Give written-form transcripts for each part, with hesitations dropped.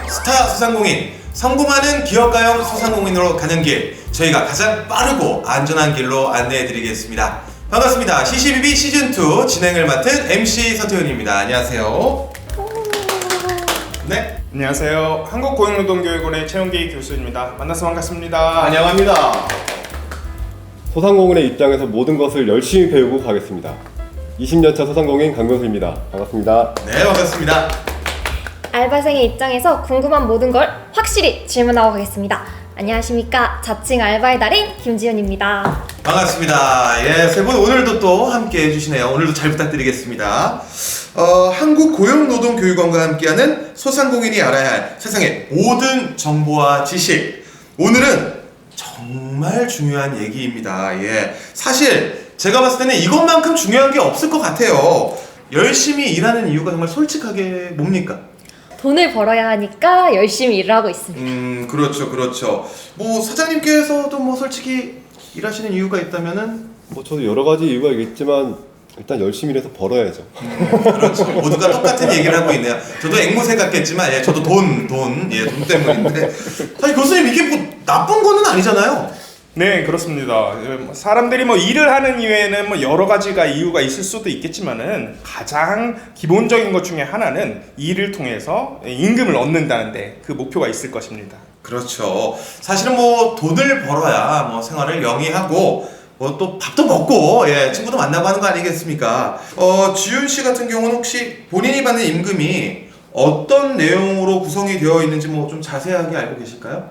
스타 소상공인, 성공하는 기업가형 소상공인으로 가는 길, 저희가 가장 빠르고 안전한 길로 안내해드리겠습니다. 반갑습니다. CCBB 시즌2 진행을 맡은 MC 서태훈입니다. 안녕하세요. 네. 안녕하세요. 한국고용노동교육원의 최용기 교수입니다. 만나서 반갑습니다. 안녕합니다. 소상공인의 입장에서 모든 것을 열심히 배우고 가겠습니다. 20년차 소상공인 강병수입니다. 반갑습니다. 네, 반갑습니다. 알바생의 입장에서 궁금한 모든 걸 확실히 질문하고 가겠습니다. 안녕하십니까. 자칭 알바의 달인 김지연입니다. 반갑습니다. 예, 세 분 오늘도 또 함께 해주시네요. 오늘도 잘 부탁드리겠습니다. 한국고용노동교육원과 함께하는 소상공인이 알아야 할 세상의 모든 정보와 지식. 오늘은 정말 중요한 얘기입니다. 예, 사실 제가 봤을 때는 이것만큼 중요한 게 없을 것 같아요. 열심히 일하는 이유가 정말 솔직하게 뭡니까? 돈을 벌어야 하니까 열심히 일을 하고 있습니다. 그렇죠. 뭐 사장님께서도 뭐 솔직히 일하시는 이유가 있다면은 저도 여러 가지 이유가 있겠지만 일단 열심히 일해서 벌어야죠. 그렇죠. 모두가 똑같은 얘기를 하고 있네요. 저도 앵무새 같겠지만, 예, 저도 돈 때문인데. 사실 교수님 이게 뭐 나쁜 거는 아니잖아요. 네, 그렇습니다. 사람들이 뭐 일을 하는 이유에는 뭐 여러 가지가 이유가 있을 수도 있겠지만은 가장 기본적인 것 중에 하나는 일을 통해서 임금을 얻는다는데 그 목표가 있을 것입니다. 그렇죠. 사실은 뭐 돈을 벌어야 뭐 생활을 영위하고 뭐 또 밥도 먹고, 예, 친구도 만나고 하는 거 아니겠습니까? 지윤 씨 같은 경우는 혹시 본인이 받는 임금이 어떤 내용으로 구성이 되어 있는지 뭐 좀 자세하게 알고 계실까요?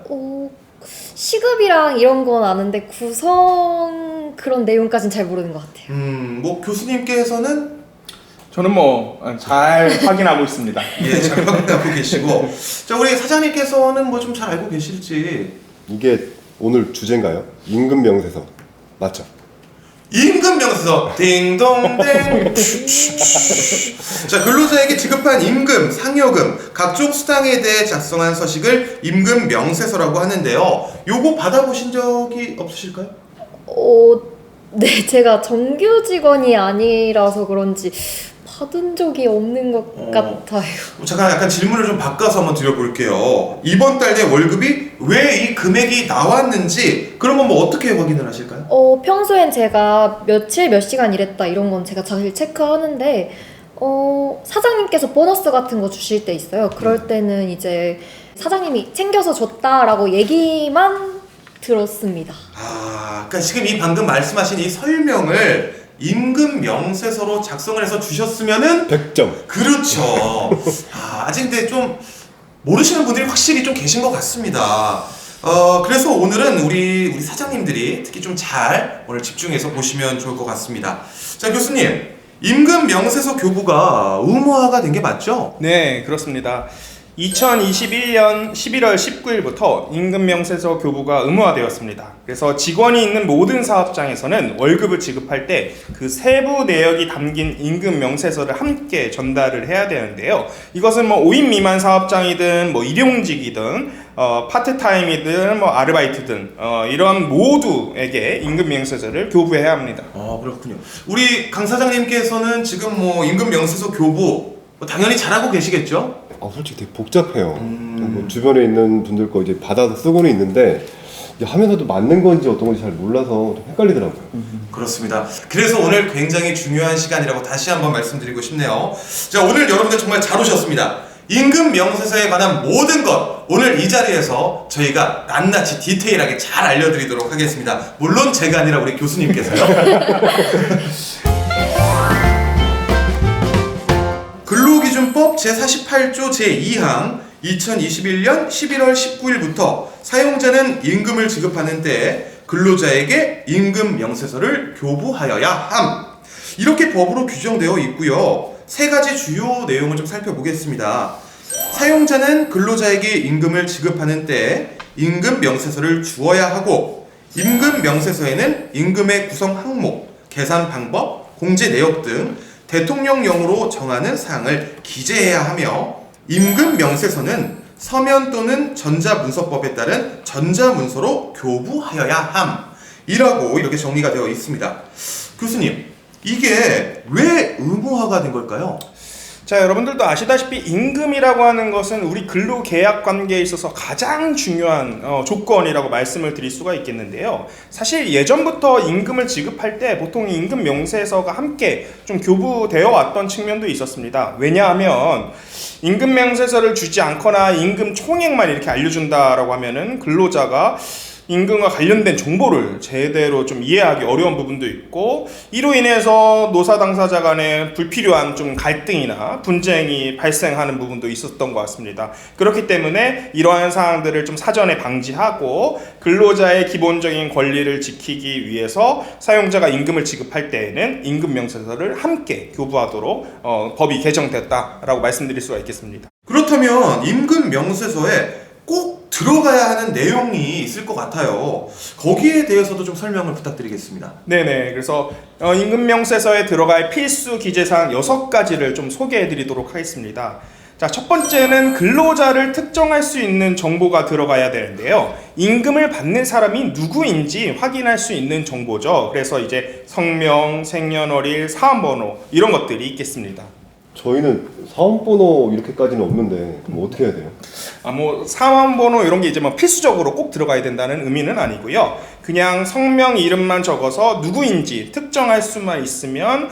시급이랑 이런 건 아는데 구성 그런 내용까지는 잘 모르는 것 같아요. 뭐 교수님께서는 저는 뭐 잘 확인하고 있습니다. 예, 잘 확인하고 계시고, 자, 우리 사장님께서는 뭐 좀 잘 알고 계실지. 이게 오늘 주제인가요? 임금 명세서 맞죠? 임금 명세서 딩동댕. 자, 근로자에게 지급한 임금, 상여금, 각종 수당에 대해 작성한 서식을 임금 명세서라고 하는데요. 요거 받아보신 적이 없으실까요? 네, 제가 정규 직원이 아니라서 그런지 받은 적이 없는 것 같아요. 잠깐 약간 질문을 좀 바꿔서 한번 드려볼게요. 이번 달 내 월급이 왜 이 금액이 나왔는지 그런 건 뭐 어떻게 확인을 하실까요? 평소엔 제가 며칠 몇 시간 일했다 이런 건 제가 잘 체크하는데 사장님께서 보너스 같은 거 주실 때 있어요. 그럴 때는 이제 사장님이 챙겨서 줬다라고 얘기만 들었습니다. 그러니까 지금 이 방금 말씀하신 이 설명을 임금 명세서로 작성을 해서 주셨으면은 100점. 그렇죠. 아직 근데 좀 모르시는 분들이 확실히 좀 계신 것 같습니다. 그래서 오늘은 우리 사장님들이 특히 좀 잘 오늘 집중해서 보시면 좋을 것 같습니다. 자, 교수님, 임금 명세서 교부가 의무화가 된 게 맞죠? 네, 그렇습니다. 2021년 11월 19일부터 임금명세서 교부가 의무화되었습니다. 그래서 직원이 있는 모든 사업장에서는 월급을 지급할 때 그 세부 내역이 담긴 임금명세서를 함께 전달을 해야 되는데요. 이것은 뭐 5인 미만 사업장이든 뭐 일용직이든 파트타임이든 뭐 아르바이트든 이런 모두에게 임금명세서를 교부해야 합니다. 그렇군요. 우리 강 사장님께서는 지금 뭐 임금명세서 교부 당연히 잘하고 계시겠죠? 솔직히 되게 복잡해요. 뭐 주변에 있는 분들 거 이제 받아서 쓰고는 있는데 이게 하면서도 맞는 건지 어떤 건지 잘 몰라서 좀 헷갈리더라고요. 그렇습니다. 그래서 오늘 굉장히 중요한 시간이라고 다시 한번 말씀드리고 싶네요. 자, 오늘 여러분들 정말 잘 오셨습니다. 임금 명세서에 관한 모든 것 오늘 이 자리에서 저희가 낱낱이 디테일하게 잘 알려드리도록 하겠습니다. 물론 제가 아니라 우리 교수님께서요. 근로기준법 제48조 제2항 2021년 11월 19일부터 사용자는 임금을 지급하는 때에 근로자에게 임금 명세서를 교부하여야 함. 이렇게 법으로 규정되어 있고요. 세 가지 주요 내용을 좀 살펴보겠습니다. 사용자는 근로자에게 임금을 지급하는 때에 임금 명세서를 주어야 하고, 임금 명세서에는 임금의 구성 항목, 계산 방법, 공제 내역 등 대통령령으로 정하는 사항을 기재해야 하며, 임금 명세서는 서면 또는 전자문서법에 따른 전자문서로 교부하여야 함이라고 이렇게 정리가 되어 있습니다. 교수님, 이게 왜 의무화가 된 걸까요? 자, 여러분들도 아시다시피 임금이라고 하는 것은 우리 근로계약 관계에 있어서 가장 중요한 조건이라고 말씀을 드릴 수가 있겠는데요. 사실 예전부터 임금을 지급할 때 보통 임금 명세서가 함께 좀 교부되어 왔던 측면도 있었습니다. 왜냐하면 임금 명세서를 주지 않거나 임금 총액만 이렇게 알려준다라고 하면은 근로자가 임금과 관련된 정보를 제대로 좀 이해하기 어려운 부분도 있고, 이로 인해서 노사 당사자 간에 불필요한 좀 갈등이나 분쟁이 발생하는 부분도 있었던 것 같습니다. 그렇기 때문에 이러한 사항들을 좀 사전에 방지하고 근로자의 기본적인 권리를 지키기 위해서 사용자가 임금을 지급할 때에는 임금 명세서를 함께 교부하도록 법이 개정됐다라고 말씀드릴 수가 있겠습니다. 그렇다면 임금 명세서에 꼭 들어가야 하는 내용이 있을 것 같아요. 거기에 대해서도 좀 설명을 부탁드리겠습니다. 네네. 그래서 임금 명세서에 들어갈 필수 기재사항 6가지를 좀 소개해 드리도록 하겠습니다. 자, 첫 번째는 근로자를 특정할 수 있는 정보가 들어가야 되는데요. 임금을 받는 사람이 누구인지 확인할 수 있는 정보죠. 그래서 이제 성명, 생년월일, 사원번호 이런 것들이 있겠습니다. 저희는 사원번호 이렇게까지는 없는데 그럼 어떻게 해야 돼요? 사원번호 이런 게 이제 필수적으로 꼭 들어가야 된다는 의미는 아니고요. 그냥 성명 이름만 적어서 누구인지 특정할 수만 있으면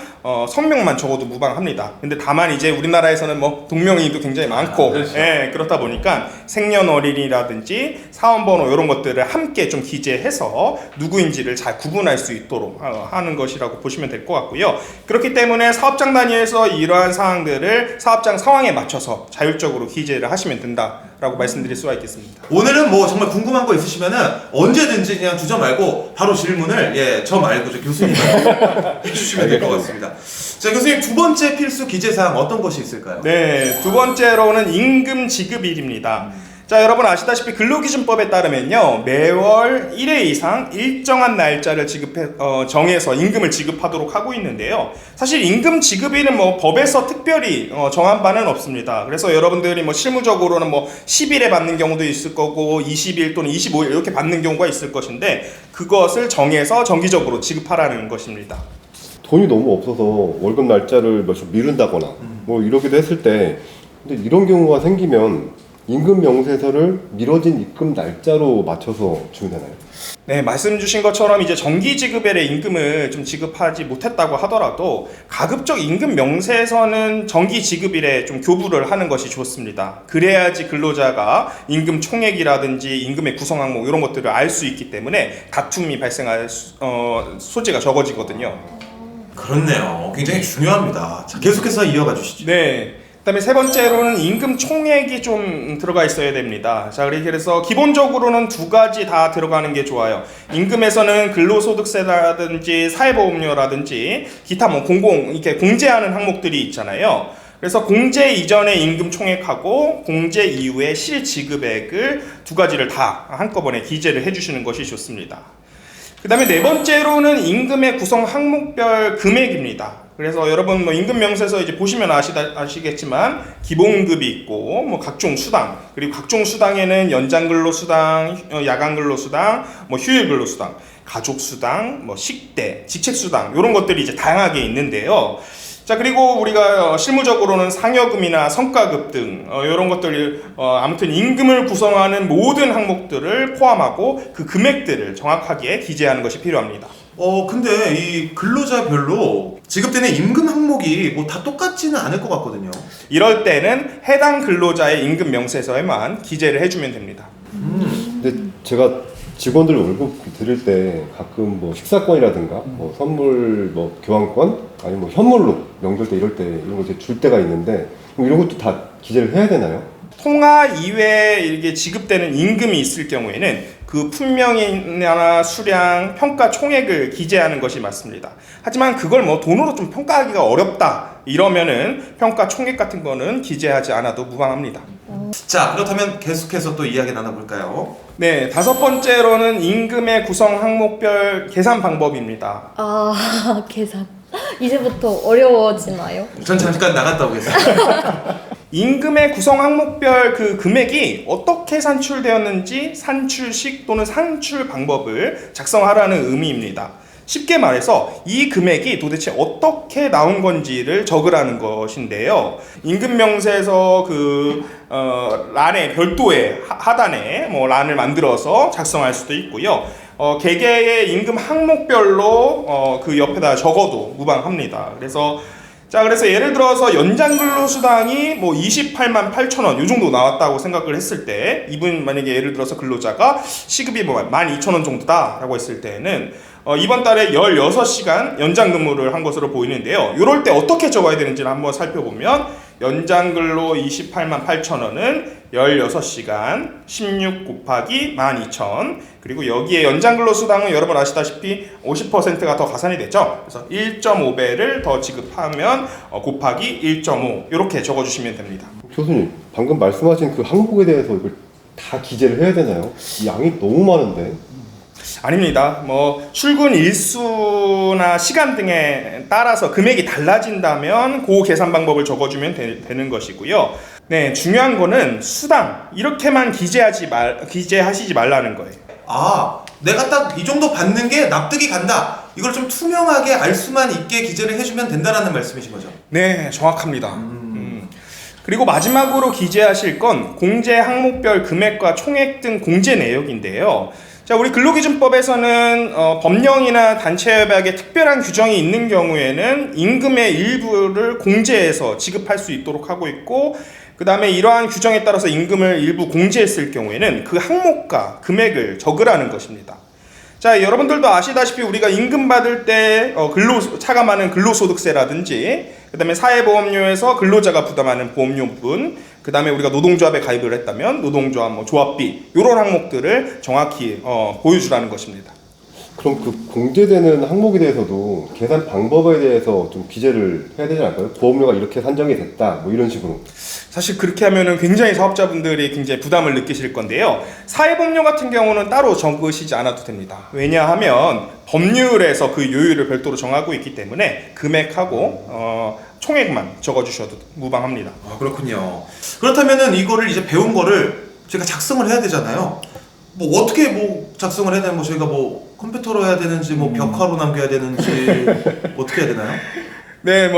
성명만 적어도 무방합니다. 근데 다만 이제 우리나라에서는 동명이인도 굉장히 많고, 그렇죠. 예, 그렇다 보니까 생년월일이라든지 사원번호 이런 것들을 함께 좀 기재해서 누구인지를 잘 구분할 수 있도록 하는 것이라고 보시면 될 것 같고요. 그렇기 때문에 사업장 단위에서 이러한 사항들을 사업장 상황에 맞춰서 자율적으로 기재를 하시면 된다라고 말씀드릴 수가 있겠습니다. 오늘은 정말 궁금한 거 있으시면은 언제든지 그냥 주저 말고 바로 질문을 저 말고 저 교수님한테 해주시면 될 것 같습니다. 자, 교수님 두 번째 필수 기재사항 어떤 것이 있을까요? 네, 두 번째로는 임금 지급일입니다. 자, 여러분 아시다시피 근로기준법에 따르면요, 매월 1회 이상 일정한 날짜를 정해서 임금을 지급하도록 하고 있는데요. 사실 임금 지급일은 법에서 특별히 정한 바는 없습니다. 그래서 여러분들이 실무적으로는 10일에 받는 경우도 있을 거고 20일 또는 25일 이렇게 받는 경우가 있을 것인데, 그것을 정해서 정기적으로 지급하라는 것입니다. 돈이 너무 없어서 월급 날짜를 몇 주 미룬다거나 이러기도 했을 때, 근데 이런 경우가 생기면 임금 명세서를 미뤄진 입금 날짜로 맞춰서 주면 되나요? 네, 말씀 주신 것처럼 이제 정기 지급일에 임금을 좀 지급하지 못했다고 하더라도 가급적 임금 명세서는 정기 지급일에 좀 교부를 하는 것이 좋습니다. 그래야지 근로자가 임금 총액이라든지 임금의 구성 항목 이런 것들을 알 수 있기 때문에 다툼이 발생할 소지가 적어지거든요. 그렇네요. 굉장히 중요합니다. 자, 계속해서 이어가 주시죠. 네. 그다음에 세 번째로는 임금 총액이 좀 들어가 있어야 됩니다. 자, 그래서 기본적으로는 2가지 다 들어가는 게 좋아요. 임금에서는 근로소득세라든지 사회보험료라든지 기타 이렇게 공제하는 항목들이 있잖아요. 그래서 공제 이전의 임금 총액하고 공제 이후의 실지급액을 2가지를 다 한꺼번에 기재를 해주시는 것이 좋습니다. 그 다음에 네 번째로는 임금의 구성 항목별 금액입니다. 그래서 여러분 임금 명세서 이제 보시면 아시겠지만 기본급이 있고 각종 수당, 그리고 각종 수당에는 연장 근로수당, 야간 근로수당, 휴일 근로수당, 가족 수당, 식대, 직책 수당 이런 것들이 이제 다양하게 있는데요. 자, 그리고 우리가 실무적으로는 상여금이나 성과급 등 이런 것들 아무튼 임금을 구성하는 모든 항목들을 포함하고 그 금액들을 정확하게 기재하는 것이 필요합니다. 근데 이 근로자별로 지급되는 임금 항목이 다 똑같지는 않을 것 같거든요. 이럴 때는 해당 근로자의 임금 명세서에만 기재를 해주면 됩니다. 근데 제가 직원들 월급 드릴 때 가끔 식사권이라든가 선물 교환권 아니면 현물로 명절 때 이럴 때 이런 거 줄 때가 있는데 그럼 이런 것도 다 기재를 해야 되나요? 통화 이외에 이렇게 지급되는 임금이 있을 경우에는 그 품명이나 수량, 평가 총액을 기재하는 것이 맞습니다. 하지만 그걸 돈으로 좀 평가하기가 어렵다 이러면은 평가 총액 같은 거는 기재하지 않아도 무방합니다. 자, 그렇다면 계속해서 또 이야기 나눠볼까요? 네, 5번째로는 임금의 구성 항목별 계산 방법입니다. 계산. 이제부터 어려워지나요? 전 잠깐 나갔다 오겠습니다. 임금의 구성 항목별 그 금액이 어떻게 산출되었는지 산출식 또는 산출 방법을 작성하라는 의미입니다. 쉽게 말해서 이 금액이 도대체 어떻게 나온 건지를 적으라는 것인데요. 임금 명세서 란에 별도의 하단에 뭐 란을 만들어서 작성할 수도 있고요. 개개의 임금 항목별로 그 옆에다 적어도 무방합니다. 그래서 예를 들어서 연장 근로수당이 뭐 28만 8천 원 이 정도 나왔다고 생각을 했을 때, 이분 만약에 예를 들어서 근로자가 시급이 뭐 12,000원 정도다라고 했을 때는 이번 달에 16시간 연장 근무를 한 것으로 보이는데요. 이럴 때 어떻게 적어야 되는지를 한번 살펴보면, 연장 근로 28만 8천 원은 16시간 16 곱하기 12,000, 그리고 여기에 연장 근로 수당은 여러분 아시다시피 50%가 더 가산이 되죠. 그래서 1.5배를 더 지급하면 곱하기 1.5 이렇게 적어주시면 됩니다. 교수님, 방금 말씀하신 그 항목에 대해서 이걸 다 기재를 해야 되나요? 이 양이 너무 많은데. 아닙니다. 뭐 출근 일수나 시간 등에 따라서 금액이 달라진다면 그 계산 방법을 적어주면 되는 것이고요. 네, 중요한 거는 수당 이렇게만 기재하시지 말라는 거예요. 내가 딱 이 정도 받는 게 납득이 간다. 이걸 좀 투명하게 알 수만 있게 기재를 해주면 된다라는 말씀이신 거죠? 네, 정확합니다. 그리고 마지막으로 기재하실 건 공제 항목별 금액과 총액 등 공제 내역인데요. 자, 우리 근로기준법에서는 법령이나 단체협약에 특별한 규정이 있는 경우에는 임금의 일부를 공제해서 지급할 수 있도록 하고 있고, 그 다음에 이러한 규정에 따라서 임금을 일부 공제했을 경우에는 그 항목과 금액을 적으라는 것입니다. 자, 여러분들도 아시다시피 우리가 임금 받을 때 차감하는 근로소득세라든지, 그 다음에 사회보험료에서 근로자가 부담하는 보험료 부분, 그 다음에 우리가 노동조합에 가입을 했다면 노동조합 조합비 이런 항목들을 정확히 보여주라는 것입니다. 그럼 그 공제되는 항목에 대해서도 계산 방법에 대해서 좀 기재를 해야 되지 않을까요? 보험료가 이렇게 산정이 됐다, 뭐 이런 식으로. 사실 그렇게 하면은 굉장히 사업자분들이 굉장히 부담을 느끼실 건데요. 사회보험료 같은 경우는 따로 적으시지 않아도 됩니다. 왜냐하면 법률에서 그 요율을 별도로 정하고 있기 때문에 금액하고 총액만 적어주셔도 무방합니다. 그렇군요. 그렇다면은 이거를 이제 배운 거를 제가 작성을 해야 되잖아요. 뭐 어떻게 작성을 해야 되는, 저희가 컴퓨터로 해야 되는지 벽화로 남겨야 되는지 어떻게 해야 되나요? 네,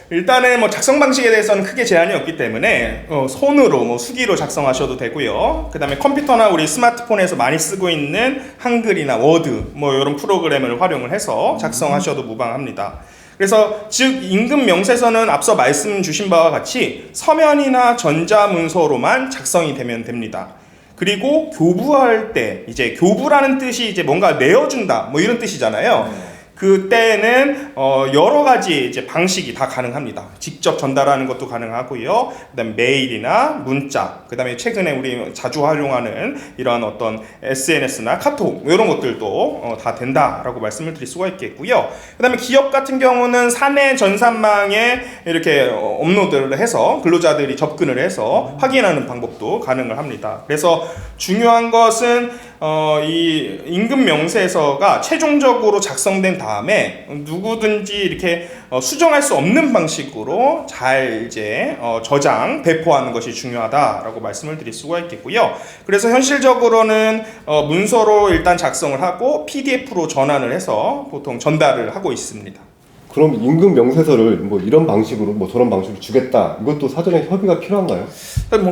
일단은 작성 방식에 대해서는 크게 제한이 없기 때문에 손으로 수기로 작성하셔도 되고요. 그 다음에 컴퓨터나 우리 스마트폰에서 많이 쓰고 있는 한글이나 워드 이런 프로그램을 활용을 해서 작성하셔도 무방합니다. 그래서 즉 임금 명세서는 앞서 말씀 주신 바와 같이 서면이나 전자문서로만 작성이 되면 됩니다. 그리고 교부할 때, 이제 교부라는 뜻이 이제 뭔가 내어준다 이런 뜻이잖아요. 그때는 여러 가지 이제 방식이 다 가능합니다. 직접 전달하는 것도 가능하고요. 그다음에 메일이나 문자, 그다음에 최근에 우리 자주 활용하는 이런 어떤 SNS나 카톡 이런 것들도 다 된다라고 말씀을 드릴 수가 있겠고요. 그다음에 기업 같은 경우는 사내 전산망에 이렇게 업로드를 해서 근로자들이 접근을 해서 확인하는 방법도 가능을 합니다. 그래서 중요한 것은 이 임금 명세서가 최종적으로 작성된 다음에 누구든지 이렇게 수정할 수 없는 방식으로 잘 이제 저장, 배포하는 것이 중요하다라고 말씀을 드릴 수가 있겠고요. 그래서 현실적으로는 문서로 일단 작성을 하고 PDF로 전환을 해서 보통 전달을 하고 있습니다. 그럼 임금 명세서를 이런 방식으로 저런 방식으로 주겠다, 이것도 사전에 협의가 필요한가요?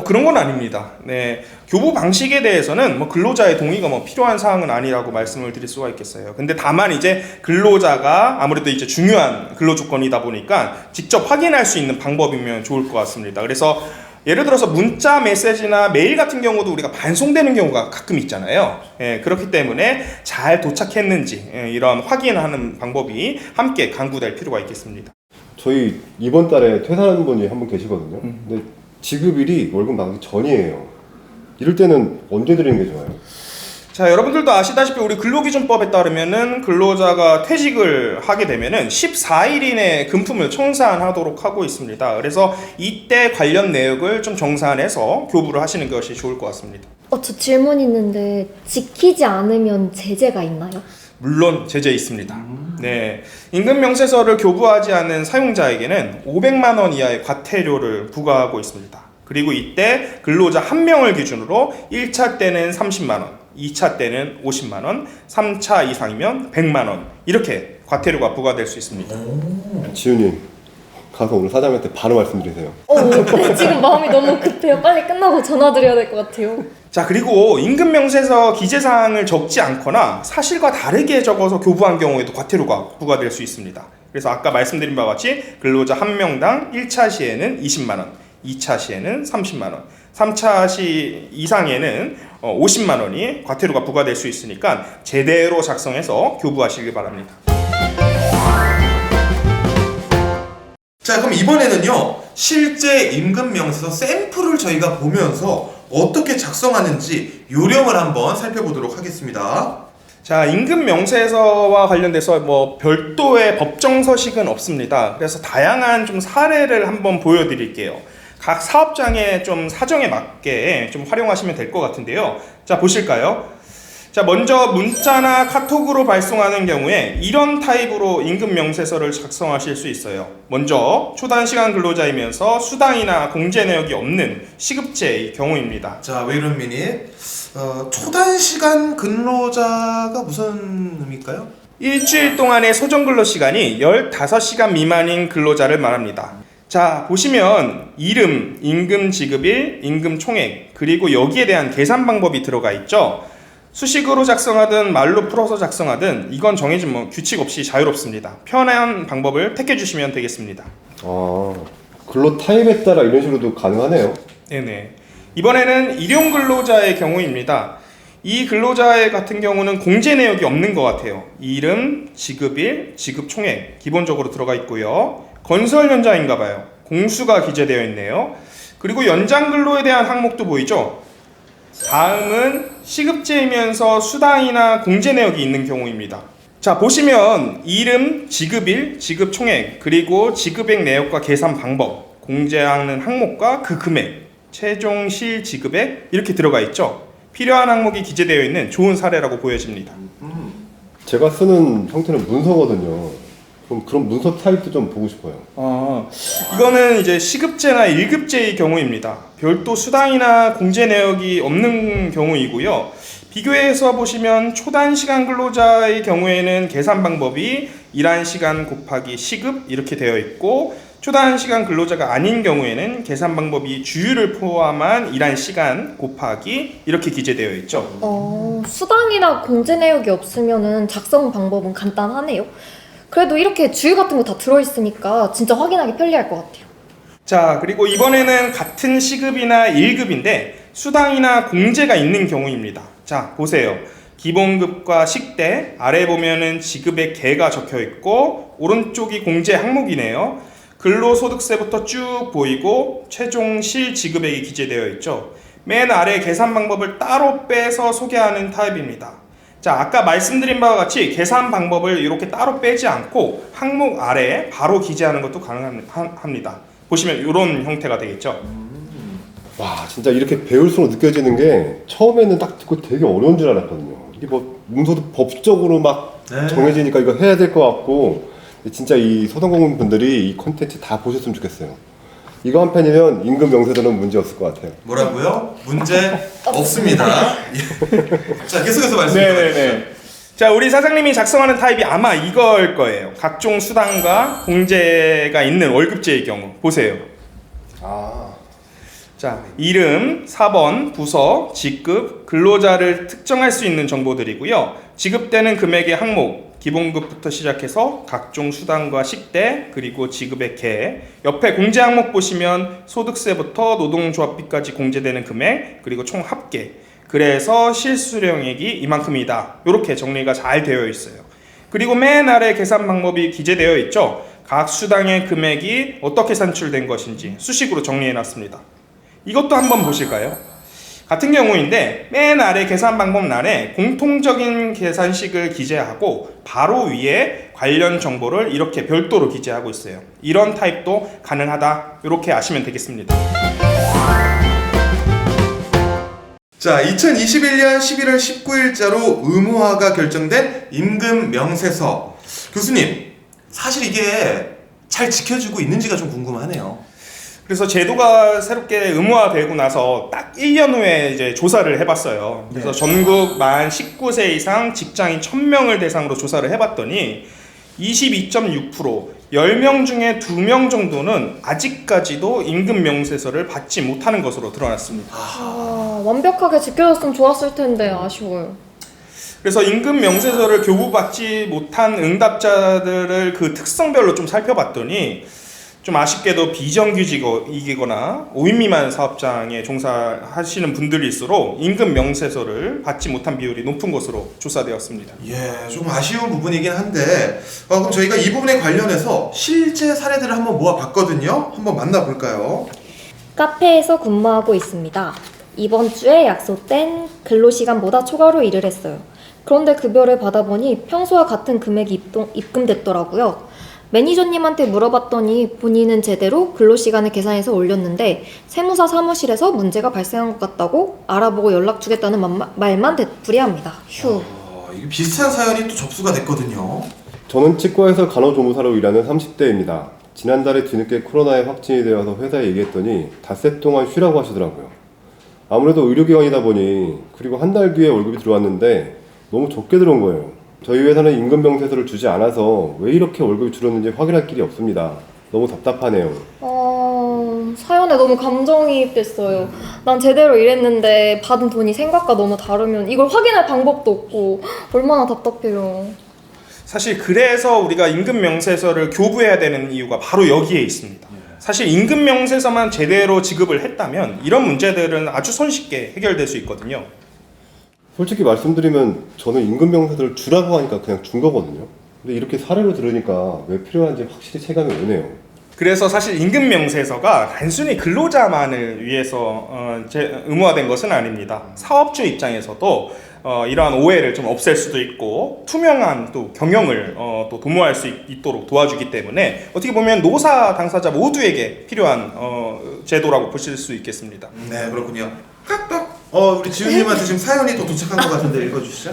그런 건 아닙니다. 네, 교부 방식에 대해서는 근로자의 동의가 필요한 사항은 아니라고 말씀을 드릴 수가 있겠어요. 근데 다만 이제 근로자가 아무래도 이제 중요한 근로 조건이다 보니까 직접 확인할 수 있는 방법이면 좋을 것 같습니다. 그래서 예를 들어서 문자 메시지나 메일 같은 경우도 우리가 반송되는 경우가 가끔 있잖아요. 그렇기 때문에 잘 도착했는지 이런 확인하는 방법이 함께 강구될 필요가 있겠습니다. 저희 이번 달에 퇴사하는 분이 한 분 계시거든요. 근데 지급일이 월급 나가기 전이에요. 이럴 때는 언제 드리는 게 좋아요? 자, 여러분들도 아시다시피 우리 근로기준법에 따르면은 근로자가 퇴직을 하게 되면은 14일 이내 금품을 청산하도록 하고 있습니다. 그래서 이때 관련 내역을 좀 정산해서 교부를 하시는 것이 좋을 것 같습니다. 저 질문 있는데 지키지 않으면 제재가 있나요? 물론 제재 있습니다. 네, 임금 명세서를 교부하지 않은 사용자에게는 500만 원 이하의 과태료를 부과하고 있습니다. 그리고 이때 근로자 1명을 기준으로 1차 때는 30만 원, 2차 때는 50만 원, 3차 이상이면 100만 원 이렇게 과태료가 부과될 수 있습니다. 지훈님 가서 오늘 사장님한테 바로 말씀드리세요. 네, 지금 마음이 너무 급해요. 빨리 끝나고 전화드려야 될 것 같아요. 자, 그리고 임금 명세서 기재사항을 적지 않거나 사실과 다르게 적어서 교부한 경우에도 과태료가 부과될 수 있습니다. 그래서 아까 말씀드린 바와 같이 근로자 한 명당 1차 시에는 20만 원, 2차 시에는 30만 원, 3차 시 이상에는 50만 원이 과태료가 부과될 수 있으니까 제대로 작성해서 교부하시길 바랍니다. 자, 그럼 이번에는요, 실제 임금 명세서 샘플을 저희가 보면서 어떻게 작성하는지 요령을 한번 살펴보도록 하겠습니다. 자, 임금 명세서와 관련돼서 뭐 별도의 법정 서식은 없습니다. 그래서 다양한 좀 사례를 한번 보여드릴게요. 각 사업장의 좀 사정에 맞게 좀 활용하시면 될 것 같은데요. 자, 보실까요? 자, 먼저 문자나 카톡으로 발송하는 경우에 이런 타입으로 임금 명세서를 작성하실 수 있어요. 먼저 초단시간 근로자이면서 수당이나 공제 내역이 없는 시급제의 경우입니다. 자, wait a minute. 초단시간 근로자가 무슨 의미일까요? 일주일 동안의 소정 근로 시간이 15시간 미만인 근로자를 말합니다. 자, 보시면 이름, 임금 지급일, 임금 총액, 그리고 여기에 대한 계산 방법이 들어가 있죠. 수식으로 작성하든 말로 풀어서 작성하든 이건 정해진 규칙 없이 자유롭습니다. 편한 방법을 택해 주시면 되겠습니다. 근로 타입에 따라 이런 식으로도 가능하네요. 네네. 이번에는 일용 근로자의 경우입니다. 이 근로자 같은 경우는 공제 내역이 없는 것 같아요. 이름, 지급일, 지급 총액 기본적으로 들어가 있고요. 건설 현장인가 봐요. 공수가 기재되어 있네요. 그리고 연장 근로에 대한 항목도 보이죠? 다음은 시급제이면서 수당이나 공제 내역이 있는 경우입니다. 자, 보시면 이름, 지급일, 지급 총액, 그리고 지급액 내역과 계산 방법, 공제하는 항목과 그 금액, 최종 실 지급액 이렇게 들어가 있죠. 필요한 항목이 기재되어 있는 좋은 사례라고 보여집니다. 제가 쓰는 형태는 문서거든요. 그럼 그런 문서 타입도 좀 보고 싶어요. 이거는 이제 시급제나 1급제의 경우입니다. 별도 수당이나 공제 내역이 없는 경우이고요. 비교해서 보시면 초단시간 근로자의 경우에는 계산 방법이 일한 시간 곱하기 시급 이렇게 되어 있고, 초단시간 근로자가 아닌 경우에는 계산 방법이 주휴를 포함한 일한 시간 곱하기 이렇게 기재되어 있죠. 수당이나 공제 내역이 없으면은 작성 방법은 간단하네요. 그래도 이렇게 주유 같은 거 다 들어있으니까 진짜 확인하기 편리할 것 같아요. 자, 그리고 이번에는 같은 시급이나 1급인데 수당이나 공제가 있는 경우입니다. 자, 보세요. 기본급과 식대, 아래 보면은 지급의 개가 적혀 있고 오른쪽이 공제 항목이네요. 근로소득세부터 쭉 보이고 최종 실지급액이 기재되어 있죠. 맨 아래 계산 방법을 따로 빼서 소개하는 타입입니다. 자, 아까 말씀드린 바와 같이 계산 방법을 이렇게 따로 빼지 않고 항목 아래에 바로 기재하는 것도 가능합니다. 보시면 이런 형태가 되겠죠. 와, 진짜 이렇게 배울수록 느껴지는 게 처음에는 딱 듣고 되게 어려운 줄 알았거든요. 이게 뭐 문서도 법적으로 막 정해지니까 이거 해야 될 것 같고, 진짜 이 소상공인 분들이 이 콘텐츠 다 보셨으면 좋겠어요. 이거 한 편이면 임금 명세서는 문제 없을 것 같아요. 뭐라고요? 문제 없습니다. 자, 계속해서 말씀해 주시죠. 자, 우리 사장님이 작성하는 타입이 아마 이걸 거예요. 각종 수당과 공제가 있는 월급제의 경우 보세요. 자, 이름, 사번, 부서, 직급, 근로자를 특정할 수 있는 정보들이고요. 지급되는 금액의 항목, 기본급부터 시작해서 각종 수당과 식대, 그리고 지급의 개, 옆에 공제 항목 보시면 소득세부터 노동조합비까지 공제되는 금액, 그리고 총 합계, 그래서 실수령액이 이만큼이다. 이렇게 정리가 잘 되어 있어요. 그리고 맨 아래 계산 방법이 기재되어 있죠. 각 수당의 금액이 어떻게 산출된 것인지 수식으로 정리해 놨습니다. 이것도 한번 보실까요? 같은 경우인데 맨 아래 계산 방법란에 공통적인 계산식을 기재하고 바로 위에 관련 정보를 이렇게 별도로 기재하고 있어요. 이런 타입도 가능하다. 이렇게 아시면 되겠습니다. 자, 2021년 11월 19일자로 의무화가 결정된 임금 명세서. 교수님, 사실 이게 잘 지켜지고 있는지가 좀 궁금하네요. 그래서 제도가 새롭게 의무화되고 나서 딱 1년 후에 이제 조사를 해봤어요. 그래서 네. 전국 만 19세 이상 직장인 1000명을 대상으로 조사를 해봤더니 22.6%, 10명 중에 2명 정도는 아직까지도 임금 명세서를 받지 못하는 것으로 드러났습니다. 완벽하게 지켜졌으면 좋았을 텐데 아쉬워요. 그래서 임금 명세서를 교부받지 못한 응답자들을 그 특성별로 좀 살펴봤더니 좀 아쉽게도 비정규직이거나 5인 미만 사업장에 종사하시는 분들일수록 임금 명세서를 받지 못한 비율이 높은 것으로 조사되었습니다. 예, 좀 아쉬운 부분이긴 한데 그럼 저희가 이 부분에 관련해서 실제 사례들을 한번 모아봤거든요. 한번 만나볼까요? 카페에서 근무하고 있습니다. 이번 주에 약속된 근로시간보다 초과로 일을 했어요. 그런데 급여를 받아보니 평소와 같은 금액이 입금됐더라고요. 매니저님한테 물어봤더니 본인은 제대로 근로시간을 계산해서 올렸는데 세무사 사무실에서 문제가 발생한 것 같다고 알아보고 연락 주겠다는 말만 되풀이합니다. 휴. 이게 비슷한 사연이 또 접수가 됐거든요. 저는 치과에서 간호조무사로 일하는 30대입니다. 지난달에 뒤늦게 코로나에 확진이 되어서 회사에 얘기했더니 닷새 동안 쉬라고 하시더라고요. 아무래도 의료기관이다 보니 그리고 한 달 뒤에 월급이 들어왔는데 너무 적게 들어온 거예요. 저희 회사는 임금 명세서를 주지 않아서 왜 이렇게 월급이 줄었는지 확인할 길이 없습니다. 너무 답답하네요. 사연에 너무 감정이입됐어요. 난 제대로 일했는데 받은 돈이 생각과 너무 다르면 이걸 확인할 방법도 없고 얼마나 답답해요. 사실 그래서 우리가 임금 명세서를 교부해야 되는 이유가 바로 여기에 있습니다. 사실 임금 명세서만 제대로 지급을 했다면 이런 문제들은 아주 손쉽게 해결될 수 있거든요. 솔직히 말씀드리면 저는 임금 명세서를 주라고 하니까 그냥 준 거거든요. 근데 이렇게 사례로 들으니까 왜 필요한지 확실히 체감이 오네요. 그래서 사실 임금 명세서가 단순히 근로자만을 위해서 의무화된 것은 아닙니다. 사업주 입장에서도 이러한 오해를 좀 없앨 수도 있고 투명한 또 경영을 또 도모할 수 있도록 도와주기 때문에 어떻게 보면 노사 당사자 모두에게 필요한 제도라고 보실 수 있겠습니다. 네, 그렇군요. 우리 지훈님한테 지금 사연이 또 도착한 것 같은데 읽어주시죠.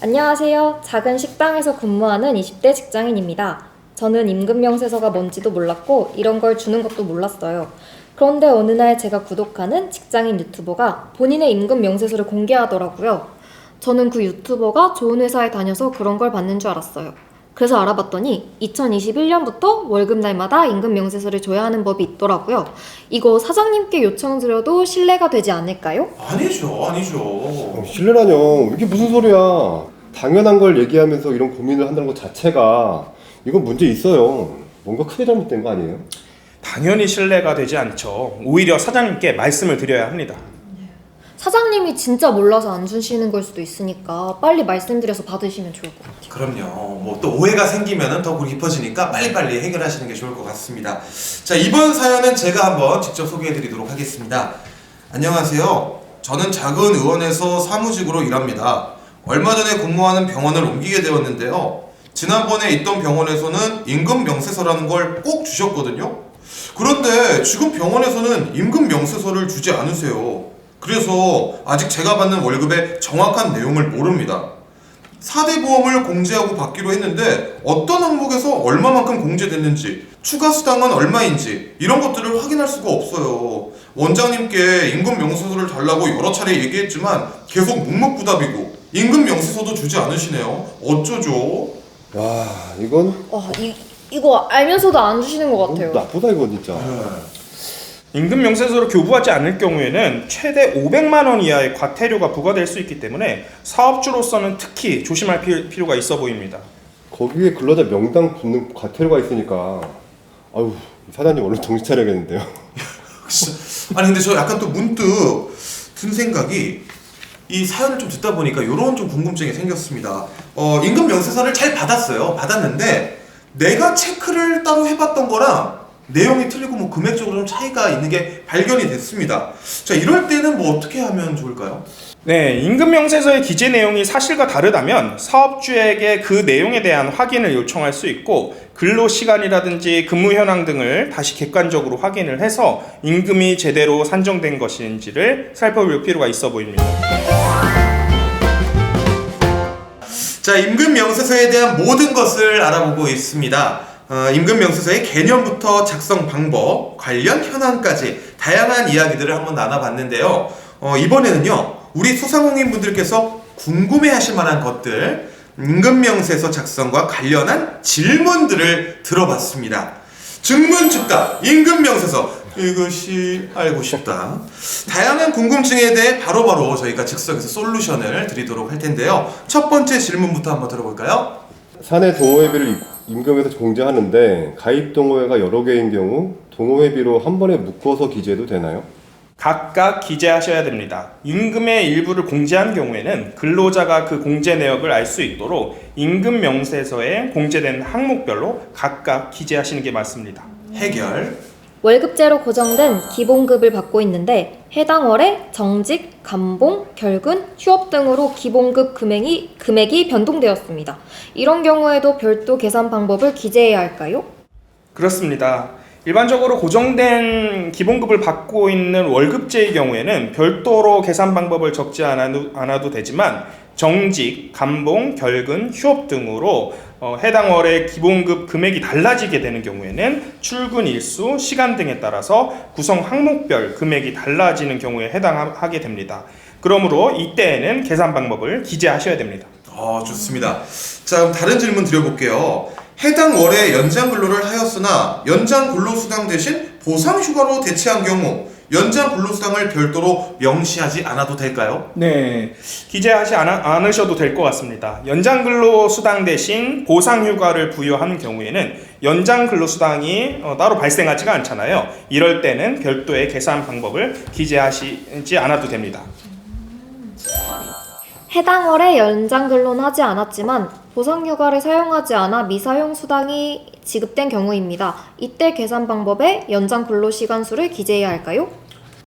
안녕하세요. 작은 식당에서 근무하는 20대 직장인입니다. 저는 임금 명세서가 뭔지도 몰랐고 이런 걸 주는 것도 몰랐어요. 그런데 어느 날 제가 구독하는 직장인 유튜버가 본인의 임금 명세서를 공개하더라고요. 저는 그 유튜버가 좋은 회사에 다녀서 그런 걸 받는 줄 알았어요. 그래서 알아봤더니 2021년부터 월급날마다 임금 명세서를 줘야 하는 법이 있더라고요. 이거 사장님께 요청드려도 신뢰가 되지 않을까요? 아니죠. 신뢰라뇨. 이게 무슨 소리야. 당연한 걸 얘기하면서 이런 고민을 한다는 것 자체가 이건 문제 있어요. 뭔가 크게 잘못된 거 아니에요? 당연히 신뢰가 되지 않죠. 오히려 사장님께 말씀을 드려야 합니다. 사장님이 진짜 몰라서 안 주시는 걸 수도 있으니까 빨리 말씀드려서 받으시면 좋을 것 같아요. 그럼요. 뭐 또 오해가 생기면 더 깊어지니까 빨리빨리 해결하시는 게 좋을 것 같습니다. 자, 이번 사연은 제가 한번 직접 소개해드리도록 하겠습니다. 안녕하세요. 저는 작은 의원에서 사무직으로 일합니다. 얼마 전에 근무하는 병원을 옮기게 되었는데요. 지난번에 있던 병원에서는 임금 명세서라는 걸 꼭 주셨거든요. 그런데 지금 병원에서는 임금 명세서를 주지 않으세요. 그래서 아직 제가 받는 월급의 정확한 내용을 모릅니다. 4대 보험을 공제하고 받기로 했는데 어떤 항목에서 얼마만큼 공제됐는지, 추가 수당은 얼마인지 이런 것들을 확인할 수가 없어요. 원장님께 임금 명세서를 달라고 여러 차례 얘기했지만 계속 묵묵부답이고 임금 명세서도 주지 않으시네요. 어쩌죠? 와, 이건 이거 알면서도 안 주시는 것 같아요. 나쁘다 이거 진짜. 임금 명세서를 교부하지 않을 경우에는 최대 500만 원 이하의 과태료가 부과될 수 있기 때문에 사업주로서는 특히 조심할 필요가 있어 보입니다. 거기에 근로자 명당 붙는 과태료가 있으니까 아유, 사장님 얼른 정신 차려야겠는데요. 아니 근데 저 약간 또 문득 든 생각이 이 사연을 좀 듣다 보니까 이런 좀 궁금증이 생겼습니다. 임금 명세서를 잘 받았는데 내가 체크를 따로 해봤던 거랑 내용이 틀리고 뭐 금액적으로 좀 차이가 있는 게 발견이 됐습니다. 자, 이럴 때는 뭐 어떻게 하면 좋을까요? 네, 임금 명세서의 기재 내용이 사실과 다르다면 사업주에게 그 내용에 대한 확인을 요청할 수 있고 근로 시간이라든지 근무 현황 등을 다시 객관적으로 확인을 해서 임금이 제대로 산정된 것인지를 살펴볼 필요가 있어 보입니다. 자, 임금 명세서에 대한 모든 것을 알아보고 있습니다. 임금명세서의 개념부터 작성 방법, 관련 현황까지 다양한 이야기들을 한번 나눠봤는데요. 이번에는요, 우리 소상공인 분들께서 궁금해하실 만한 것들, 임금명세서 작성과 관련한 질문들을 들어봤습니다. 증문즉답, 임금명세서, 이것이 알고 싶다. 다양한 궁금증에 대해 바로바로 저희가 즉석에서 솔루션을 드리도록 할 텐데요. 첫 번째 질문부터 한번 들어볼까요? 사내 동호회비를 임금에서 공제하는데 가입 동호회가 여러 개인 경우 동호회비로 한 번에 묶어서 기재해도 되나요? 각각 기재하셔야 됩니다. 임금의 일부를 공제한 경우에는 근로자가 그 공제 내역을 알 수 있도록 임금 명세서에 공제된 항목별로 각각 기재하시는 게 맞습니다. 해결. 월급제로 고정된 기본급을 받고 있는데 해당 월에 정직, 감봉, 결근, 휴업 등으로 기본급 금액이 변동되었습니다. 이런 경우에도 별도 계산 방법을 기재해야 할까요? 그렇습니다. 일반적으로 고정된 기본급을 받고 있는 월급제의 경우에는 별도로 계산 방법을 적지 않아도 되지만 정직, 감봉, 결근, 휴업 등으로 해당 월의 기본급 금액이 달라지게 되는 경우에는 출근 일수, 시간 등에 따라서 구성 항목별 금액이 달라지는 경우에 해당하게 됩니다. 그러므로 이때에는 계산 방법을 기재하셔야 됩니다. 좋습니다. 자, 그럼 다른 질문 드려볼게요. 해당 월에 연장 근로를 하였으나 연장 근로수당 대신 보상휴가로 대체한 경우 연장 근로수당을 별도로 명시하지 않아도 될까요? 네, 기재하지 않으셔도 될 것 같습니다. 연장 근로수당 대신 보상휴가를 부여하는 경우에는 연장 근로수당이 따로 발생하지가 않잖아요. 이럴 때는 별도의 계산 방법을 기재하시지 않아도 됩니다. 해당 월에 연장 근로는 하지 않았지만 보상휴가를 사용하지 않아 미사용 수당이 지급된 경우입니다. 이때 계산 방법에 연장 근로시간 수를 기재해야 할까요?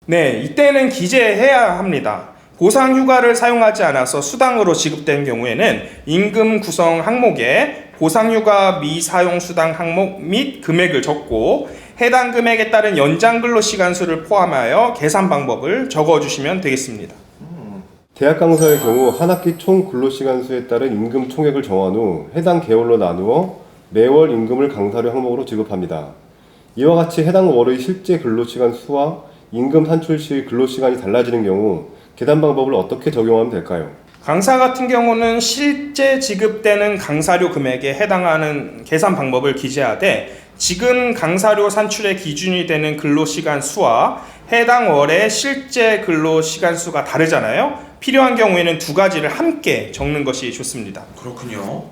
네, 이때는 기재해야 합니다. 보상휴가를 사용하지 않아서 수당으로 지급된 경우에는 임금 구성 항목에 보상휴가 미사용 수당 항목 및 금액을 적고 해당 금액에 따른 연장 근로시간 수를 포함하여 계산 방법을 적어주시면 되겠습니다. 대학 강사의 경우 한 학기 총 근로시간 수에 따른 임금 총액을 정한 후 해당 계열로 나누어 매월 임금을 강사료 항목으로 지급합니다. 이와 같이 해당 월의 실제 근로시간 수와 임금 산출 시 근로시간이 달라지는 경우 계산 방법을 어떻게 적용하면 될까요? 강사 같은 경우는 실제 지급되는 강사료 금액에 해당하는 계산 방법을 기재하되 지금 강사료 산출의 기준이 되는 근로시간 수와 해당 월의 실제 근로시간 수가 다르잖아요. 필요한 경우에는 두 가지를 함께 적는 것이 좋습니다. 그렇군요.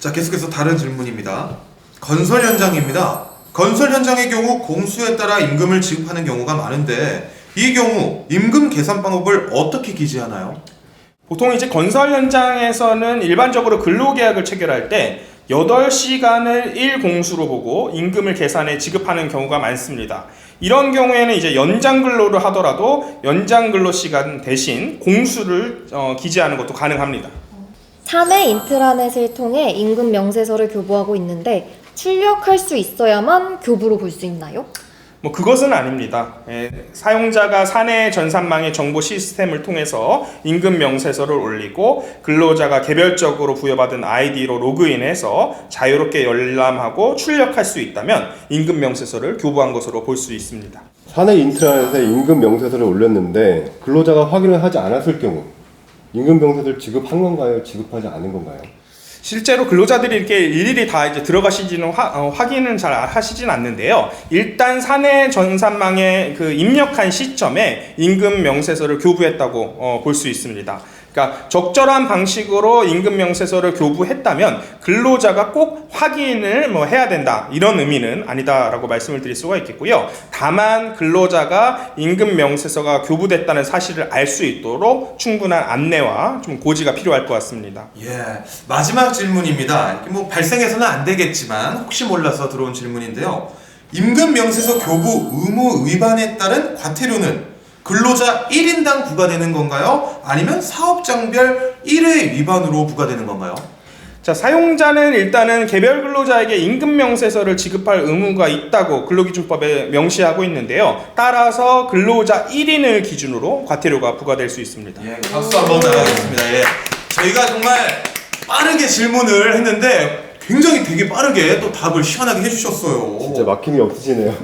자, 계속해서 다른 질문입니다. 건설 현장입니다. 건설 현장의 경우 공수에 따라 임금을 지급하는 경우가 많은데 이 경우 임금 계산 방법을 어떻게 기재하나요? 보통 이제 건설 현장에서는 일반적으로 근로계약을 체결할 때 8시간을 1공수로 보고 임금을 계산해 지급하는 경우가 많습니다. 이런 경우에는 이제 연장 근로를 하더라도 연장 근로 시간 대신 공수를 기재하는 것도 가능합니다. 사내 인트라넷을 통해 임금 명세서를 교부하고 있는데 출력할 수 있어야만 교부로 볼 수 있나요? 그것은 아닙니다. 사용자가 사내 전산망의 정보 시스템을 통해서 임금 명세서를 올리고 근로자가 개별적으로 부여받은 아이디로 로그인해서 자유롭게 열람하고 출력할 수 있다면 임금 명세서를 교부한 것으로 볼 수 있습니다. 사내 인트라넷에 임금 명세서를 올렸는데 근로자가 확인을 하지 않았을 경우 임금 명세서를 지급한 건가요? 지급하지 않은 건가요? 실제로 근로자들이 이렇게 일일이 다 이제 들어가시지는 확인은 잘 하시진 않는데요. 일단 사내 전산망에 그 입력한 시점에 임금 명세서를 교부했다고 볼 수 있습니다. 그러니까 적절한 방식으로 임금 명세서를 교부했다면 근로자가 꼭 확인을 해야 된다 이런 의미는 아니다라고 말씀을 드릴 수가 있겠고요. 다만 근로자가 임금 명세서가 교부됐다는 사실을 알 수 있도록 충분한 안내와 좀 고지가 필요할 것 같습니다. 예, 마지막 질문입니다. 발생해서는 안 되겠지만 혹시 몰라서 들어온 질문인데요. 임금 명세서 교부 의무 위반에 따른 과태료는 근로자 1인당 부과되는 건가요? 아니면 사업장별 1회 위반으로 부과되는 건가요? 자, 사용자는 일단은 개별 근로자에게 임금 명세서를 지급할 의무가 있다고 근로기준법에 명시하고 있는데요. 따라서 근로자 1인을 기준으로 과태료가 부과될 수 있습니다. 예, 박수 한번 나가겠습니다. 예, 저희가 정말 빠르게 질문을 했는데 굉장히 되게 빠르게 또 답을 시원하게 해주셨어요. 진짜 막힘이 없으시네요.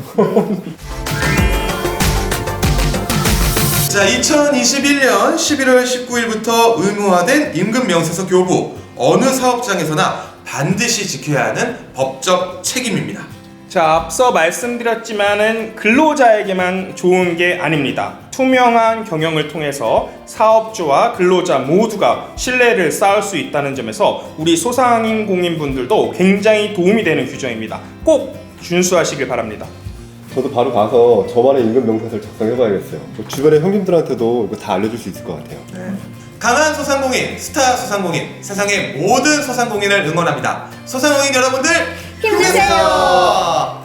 자, 2021년 11월 19일부터 의무화된 임금명세서 교부. 어느 사업장에서나 반드시 지켜야 하는 법적 책임입니다. 자, 앞서 말씀드렸지만은 근로자에게만 좋은 게 아닙니다. 투명한 경영을 통해서 사업주와 근로자 모두가 신뢰를 쌓을 수 있다는 점에서 우리 소상인 공인분들도 굉장히 도움이 되는 규정입니다. 꼭 준수하시길 바랍니다. 저도 바로 가서 저만의 임금 명세서를 작성해봐야겠어요. 주변의 형님들한테도 이거 다 알려줄 수 있을 것 같아요. 강한 소상공인, 스타 소상공인, 세상의 모든 소상공인을 응원합니다. 소상공인 여러분들 힘내세요.